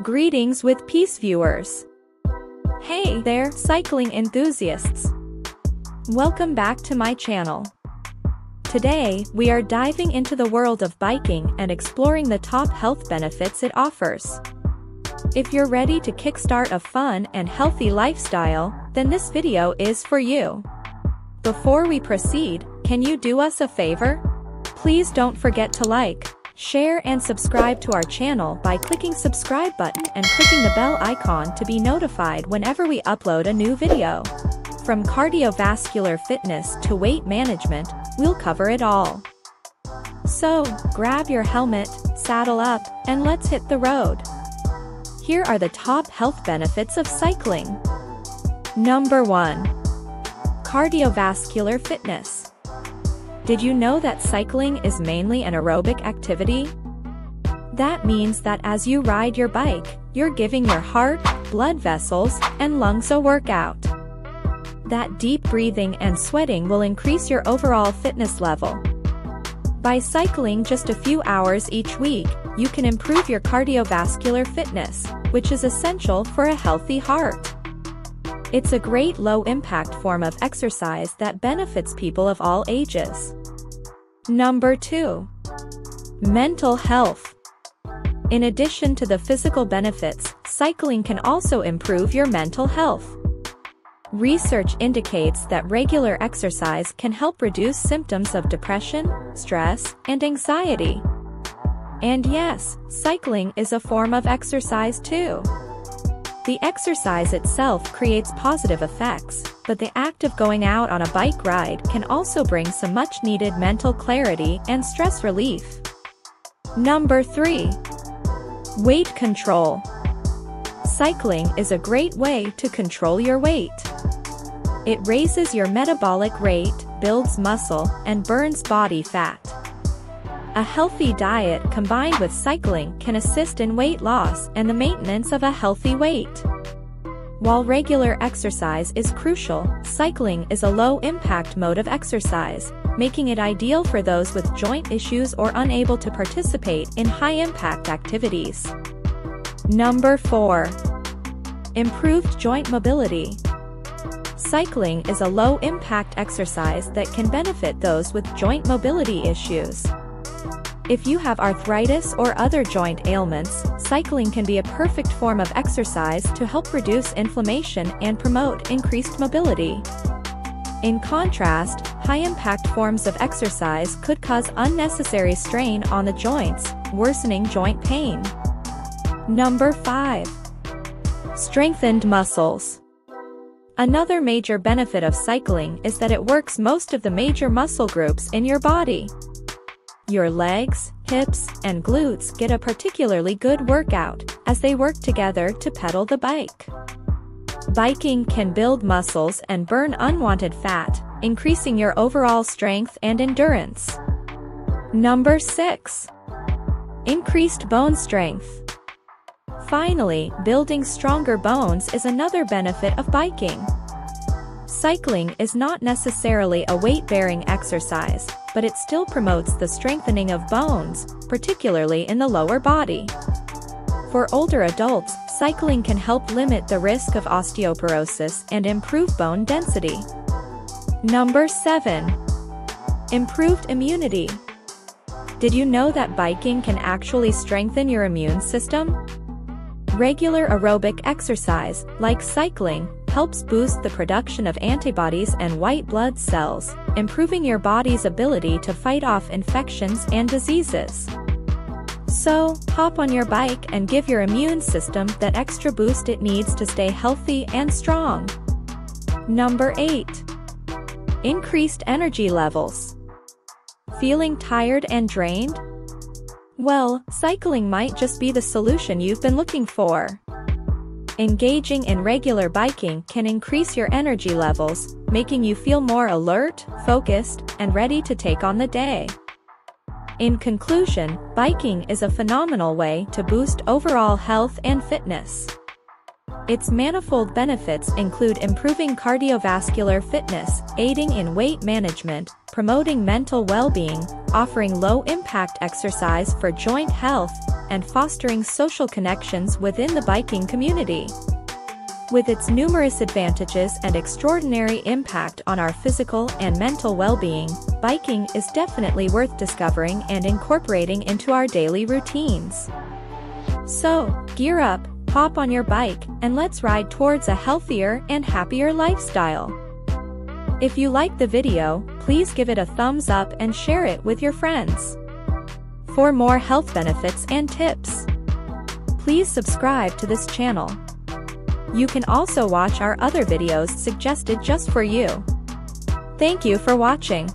Greetings with peace, viewers. Hey there, cycling enthusiasts. Welcome back to my channel. Today, we are diving into the world of biking and exploring the top health benefits it offers. If you're ready to kickstart a fun and healthy lifestyle, then this video is for you. Before we proceed, can you do us a favor? Please don't forget to like, share and subscribe to our channel by clicking subscribe button and clicking the bell icon to be notified whenever we upload a new video. From cardiovascular fitness to weight management, we'll cover it all. So, grab your helmet, saddle up, and let's hit the road. Here are the top health benefits of cycling. Number 1. Cardiovascular fitness. Did you know that cycling is mainly an aerobic activity? That means that as you ride your bike, you're giving your heart, blood vessels, and lungs a workout. That deep breathing and sweating will increase your overall fitness level. By cycling just a few hours each week, you can improve your cardiovascular fitness, which is essential for a healthy heart. It's a great low-impact form of exercise that benefits people of all ages. Number 2. Mental health. In addition to the physical benefits, cycling can also improve your mental health. Research indicates that regular exercise can help reduce symptoms of depression, stress, and anxiety. And yes, cycling is a form of exercise too. The exercise itself creates positive effects, but the act of going out on a bike ride can also bring some much-needed mental clarity and stress relief. Number 3. Weight control. Cycling is a great way to control your weight. It raises your metabolic rate, builds muscle, and burns body fat. A healthy diet combined with cycling can assist in weight loss and the maintenance of a healthy weight. While regular exercise is crucial, cycling is a low-impact mode of exercise, making it ideal for those with joint issues or unable to participate in high-impact activities. Number 4. Improved joint mobility. Cycling is a low-impact exercise that can benefit those with joint mobility issues. If you have arthritis or other joint ailments, cycling can be a perfect form of exercise to help reduce inflammation and promote increased mobility. In contrast, high-impact forms of exercise could cause unnecessary strain on the joints, worsening joint pain. Number 5. Strengthened muscles. Another major benefit of cycling is that it works most of the major muscle groups in your body. Your legs, hips, and glutes get a particularly good workout, as they work together to pedal the bike. Biking can build muscles and burn unwanted fat, increasing your overall strength and endurance. Number 6. Increased bone strength. Finally, building stronger bones is another benefit of biking. Cycling is not necessarily a weight-bearing exercise, but it still promotes the strengthening of bones, particularly in the lower body. For older adults, cycling can help limit the risk of osteoporosis and improve bone density. Number 7. Improved immunity. Did you know that biking can actually strengthen your immune system? Regular aerobic exercise, like cycling, helps boost the production of antibodies and white blood cells, improving your body's ability to fight off infections and diseases. So, hop on your bike and give your immune system that extra boost it needs to stay healthy and strong. Number 8. Increased energy levels. Feeling tired and drained? Well, cycling might just be the solution you've been looking for. Engaging in regular biking can increase your energy levels, making you feel more alert, focused, and ready to take on the day. In conclusion, biking is a phenomenal way to boost overall health and fitness. Its manifold benefits include improving cardiovascular fitness, aiding in weight management, promoting mental well-being, offering low-impact exercise for joint health, and fostering social connections within the biking community. With its numerous advantages and extraordinary impact on our physical and mental well-being, biking is definitely worth discovering and incorporating into our daily routines. So, gear up, hop on your bike, and let's ride towards a healthier and happier lifestyle. If you liked the video, please give it a thumbs up and share it with your friends. For more health benefits and tips, please subscribe to this channel. You can also watch our other videos suggested just for you. Thank you for watching.